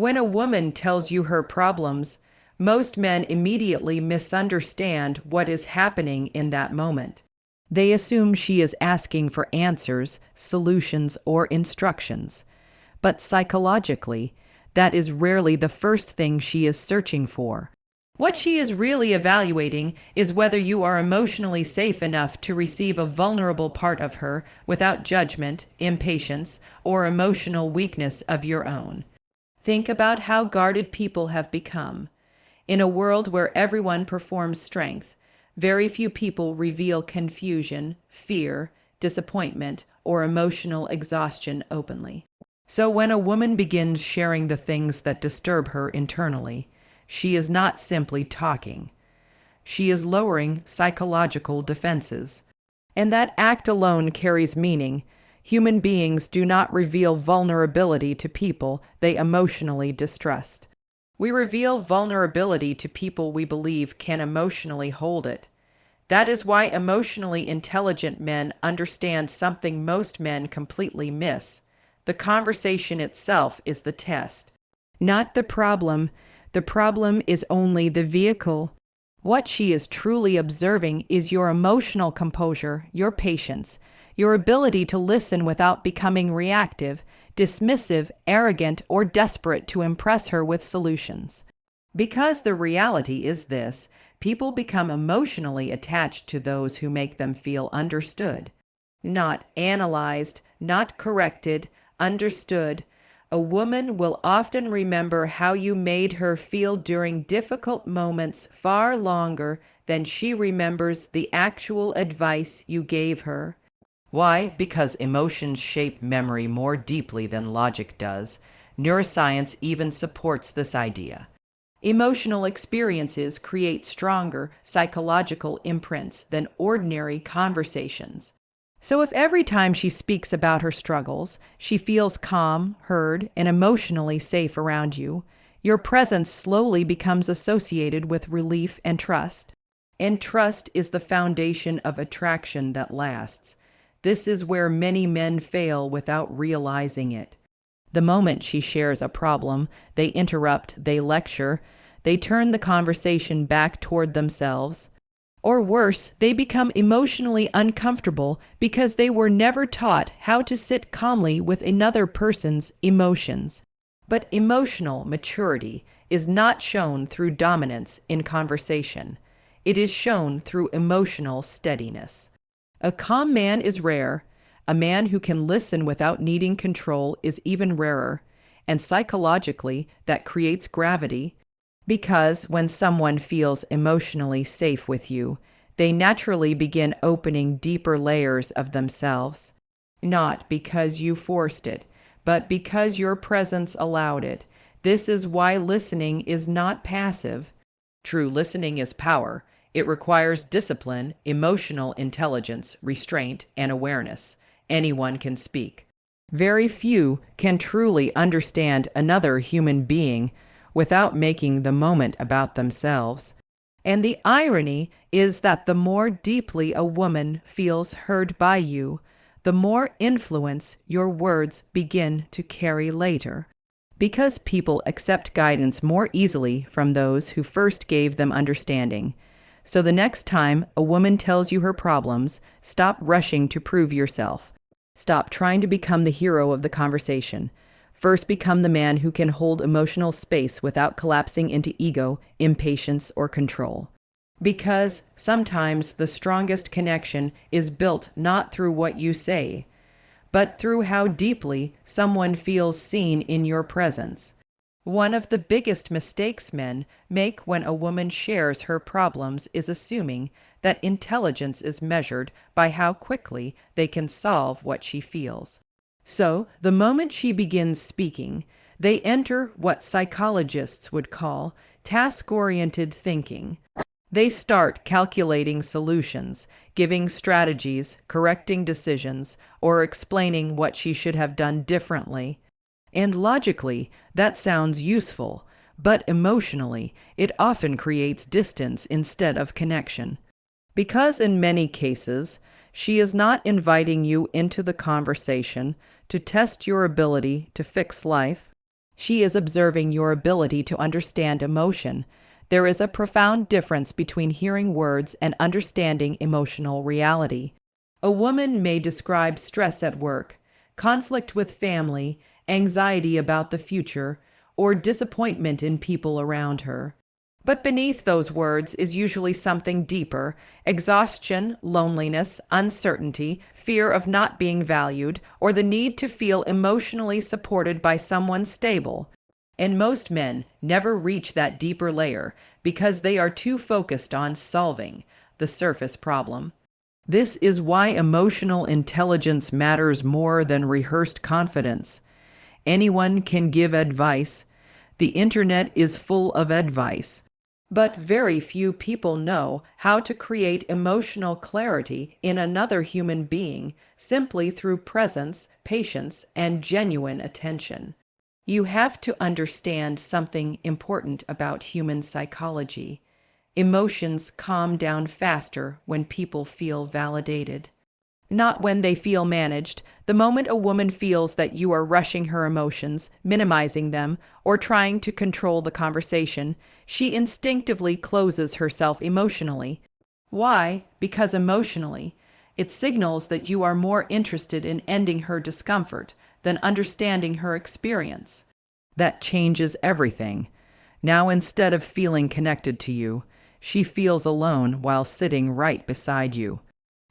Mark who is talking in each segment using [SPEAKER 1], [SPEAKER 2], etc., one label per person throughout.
[SPEAKER 1] When a woman tells you her problems, most men immediately misunderstand what is happening in that moment. They assume she is asking for answers, solutions, or instructions. But psychologically, that is rarely the first thing she is searching for. What she is really evaluating is whether you are emotionally safe enough to receive a vulnerable part of her without judgment, impatience, or emotional weakness of your own. Think about how guarded people have become. In a world where everyone performs strength, very few people reveal confusion, fear, disappointment, or emotional exhaustion openly. So when a woman begins sharing the things that disturb her internally, she is not simply talking. She is lowering psychological defenses. And that act alone carries meaning. Human beings do not reveal vulnerability to people they emotionally distrust. We reveal vulnerability to people we believe can emotionally hold it. That is why emotionally intelligent men understand something most men completely miss. The conversation itself is the test, not the problem. The problem is only the vehicle. What she is truly observing is your emotional composure, your patience, your ability to listen without becoming reactive, dismissive, arrogant, or desperate to impress her with solutions. Because the reality is this, people become emotionally attached to those who make them feel understood. Not analyzed, not corrected, understood. A woman will often remember how you made her feel during difficult moments far longer than she remembers the actual advice you gave her. Why? Because emotions shape memory more deeply than logic does. Neuroscience even supports this idea. Emotional experiences create stronger psychological imprints than ordinary conversations. So if every time she speaks about her struggles, she feels calm, heard, and emotionally safe around you, your presence slowly becomes associated with relief and trust. And trust is the foundation of attraction that lasts. This is where many men fail without realizing it. The moment she shares a problem, they interrupt, they lecture, they turn the conversation back toward themselves. Or worse, they become emotionally uncomfortable because they were never taught how to sit calmly with another person's emotions. But emotional maturity is not shown through dominance in conversation. It is shown through emotional steadiness. A calm man is rare. A man who can listen without needing control is even rarer. And psychologically, that creates gravity. Because when someone feels emotionally safe with you, they naturally begin opening deeper layers of themselves. Not because you forced it, but because your presence allowed it. This is why listening is not passive. True listening is power. It requires discipline, emotional intelligence, restraint, and awareness. Anyone can speak. Very few can truly understand another human being without making the moment about themselves. And the irony is that the more deeply a woman feels heard by you, the more influence your words begin to carry later. Because people accept guidance more easily from those who first gave them understanding. So the next time a woman tells you her problems, stop rushing to prove yourself. Stop trying to become the hero of the conversation. First, become the man who can hold emotional space without collapsing into ego, impatience, or control. Because sometimes the strongest connection is built not through what you say, but through how deeply someone feels seen in your presence. One of the biggest mistakes men make when a woman shares her problems is assuming that intelligence is measured by how quickly they can solve what she feels. So, the moment she begins speaking, they enter what psychologists would call task-oriented thinking. They start calculating solutions, giving strategies, correcting decisions, or explaining what she should have done differently. And logically, that sounds useful, but emotionally, it often creates distance instead of connection. Because in many cases, she is not inviting you into the conversation to test your ability to fix life. She is observing your ability to understand emotion. There is a profound difference between hearing words and understanding emotional reality. A woman may describe stress at work, conflict with family, anxiety about the future, or disappointment in people around her. But beneath those words is usually something deeper: exhaustion, loneliness, uncertainty, fear of not being valued, or the need to feel emotionally supported by someone stable. And most men never reach that deeper layer because they are too focused on solving the surface problem. This is why emotional intelligence matters more than rehearsed confidence. Anyone can give advice. The internet is full of advice. But very few people know how to create emotional clarity in another human being simply through presence, patience, and genuine attention. You have to understand something important about human psychology. Emotions calm down faster when people feel validated, not when they feel managed. The moment a woman feels that you are rushing her emotions, minimizing them, or trying to control the conversation, she instinctively closes herself emotionally. Why? Because emotionally, it signals that you are more interested in ending her discomfort than understanding her experience. That changes everything. Now, instead of feeling connected to you, she feels alone while sitting right beside you.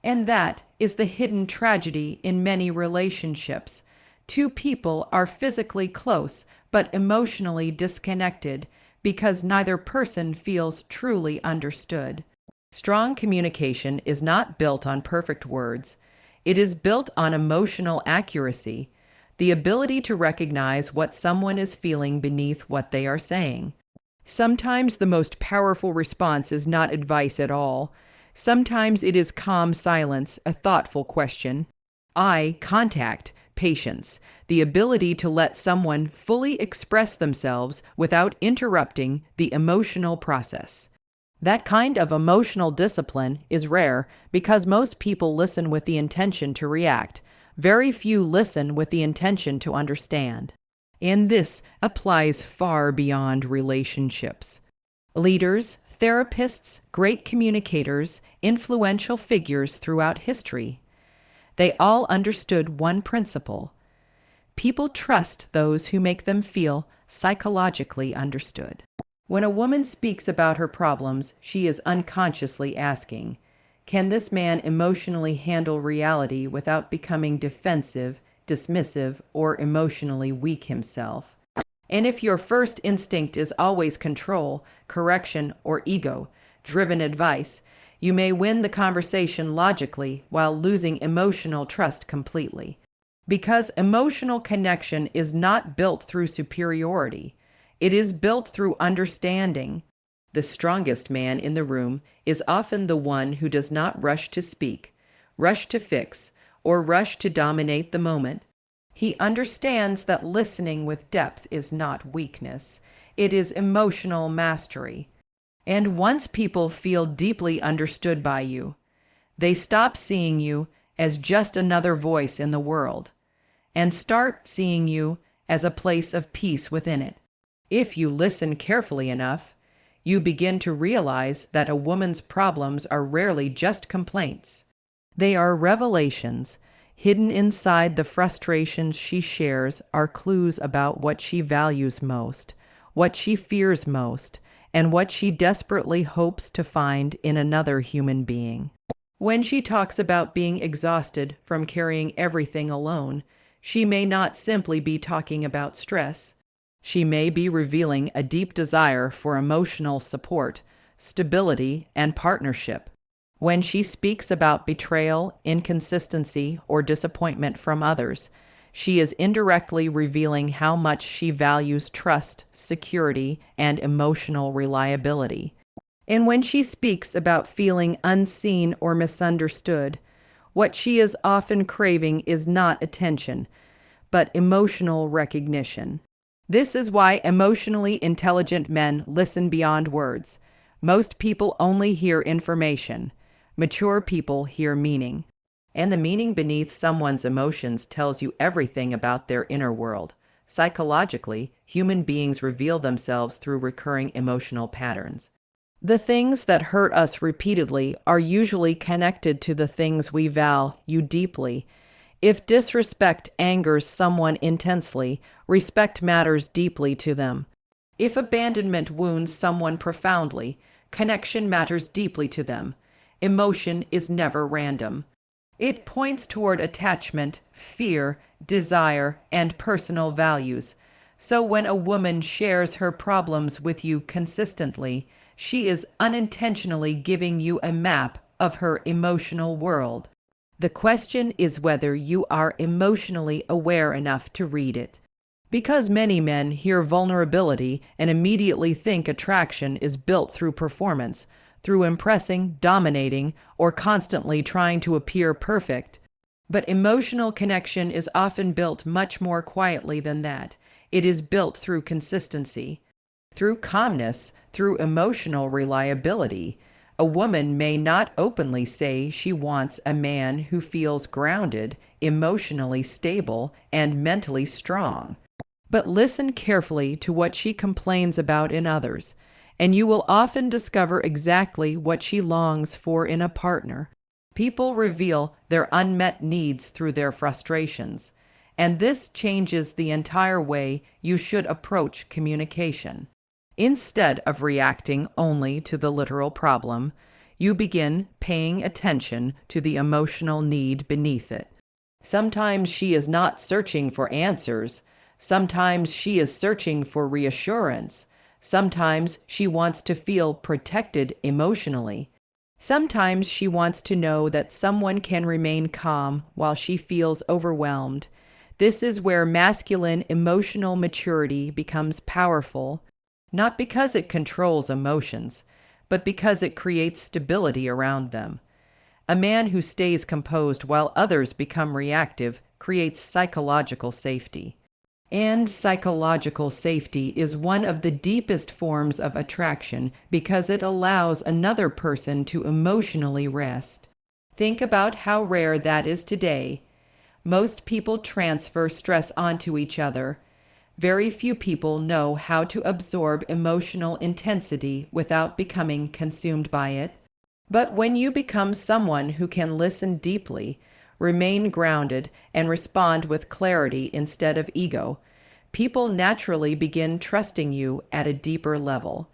[SPEAKER 1] And that is the hidden tragedy in many relationships. Two people are physically close but emotionally disconnected because neither person feels truly understood. Strong communication is not built on perfect words. It is built on emotional accuracy, the ability to recognize what someone is feeling beneath what they are saying. Sometimes the most powerful response is not advice at all. Sometimes it is calm silence, a thoughtful question. Eye contact, patience, the ability to let someone fully express themselves without interrupting the emotional process. That kind of emotional discipline is rare because most people listen with the intention to react. Very few listen with the intention to understand. And this applies far beyond relationships. Leaders, therapists, great communicators, influential figures throughout history, they all understood one principle: people trust those who make them feel psychologically understood. When a woman speaks about her problems, she is unconsciously asking, can this man emotionally handle reality without becoming defensive, dismissive, or emotionally weak himself? And if your first instinct is always control, correction, or ego-driven advice, you may win the conversation logically while losing emotional trust completely. Because emotional connection is not built through superiority, it is built through understanding. The strongest man in the room is often the one who does not rush to speak, rush to fix, or rush to dominate the moment. He understands that listening with depth is not weakness, it is emotional mastery. And once people feel deeply understood by you, they stop seeing you as just another voice in the world and start seeing you as a place of peace within it. If you listen carefully enough, you begin to realize that a woman's problems are rarely just complaints. They are revelations. Hidden inside the frustrations she shares are clues about what she values most, what she fears most, and what she desperately hopes to find in another human being. When she talks about being exhausted from carrying everything alone, she may not simply be talking about stress. She may be revealing a deep desire for emotional support, stability, and partnership. When she speaks about betrayal, inconsistency, or disappointment from others, she is indirectly revealing how much she values trust, security, and emotional reliability. And when she speaks about feeling unseen or misunderstood, what she is often craving is not attention, but emotional recognition. This is why emotionally intelligent men listen beyond words. Most people only hear information. Mature people hear meaning. And the meaning beneath someone's emotions tells you everything about their inner world. Psychologically, human beings reveal themselves through recurring emotional patterns. The things that hurt us repeatedly are usually connected to the things we value deeply. If disrespect angers someone intensely, respect matters deeply to them. If abandonment wounds someone profoundly, connection matters deeply to them. Emotion is never random. It points toward attachment, fear, desire, and personal values. So when a woman shares her problems with you consistently, she is unintentionally giving you a map of her emotional world. The question is whether you are emotionally aware enough to read it. Because many men hear vulnerability and immediately think attraction is built through performance, through impressing, dominating, or constantly trying to appear perfect. But emotional connection is often built much more quietly than that. It is built through consistency, through calmness, through emotional reliability. A woman may not openly say she wants a man who feels grounded, emotionally stable, and mentally strong. But listen carefully to what she complains about in others, and you will often discover exactly what she longs for in a partner. People reveal their unmet needs through their frustrations, and this changes the entire way you should approach communication. Instead of reacting only to the literal problem, you begin paying attention to the emotional need beneath it. Sometimes she is not searching for answers. Sometimes she is searching for reassurance. Sometimes she wants to feel protected emotionally. Sometimes she wants to know that someone can remain calm while she feels overwhelmed. This is where masculine emotional maturity becomes powerful, not because it controls emotions, but because it creates stability around them. A man who stays composed while others become reactive creates psychological safety. And psychological safety is one of the deepest forms of attraction because it allows another person to emotionally rest. Think about how rare that is today. Most people transfer stress onto each other. Very few people know how to absorb emotional intensity without becoming consumed by it. But when you become someone who can listen deeply, remain grounded, and respond with clarity instead of ego, people naturally begin trusting you at a deeper level.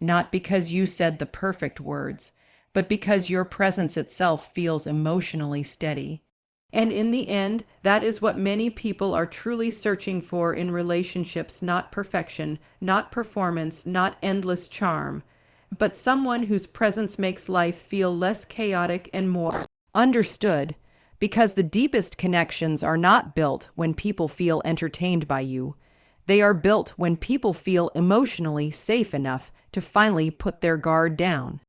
[SPEAKER 1] Not because you said the perfect words, but because your presence itself feels emotionally steady. And in the end, that is what many people are truly searching for in relationships: not perfection, not performance, not endless charm, but someone whose presence makes life feel less chaotic and more understood. Because the deepest connections are not built when people feel entertained by you. They are built when people feel emotionally safe enough to finally put their guard down.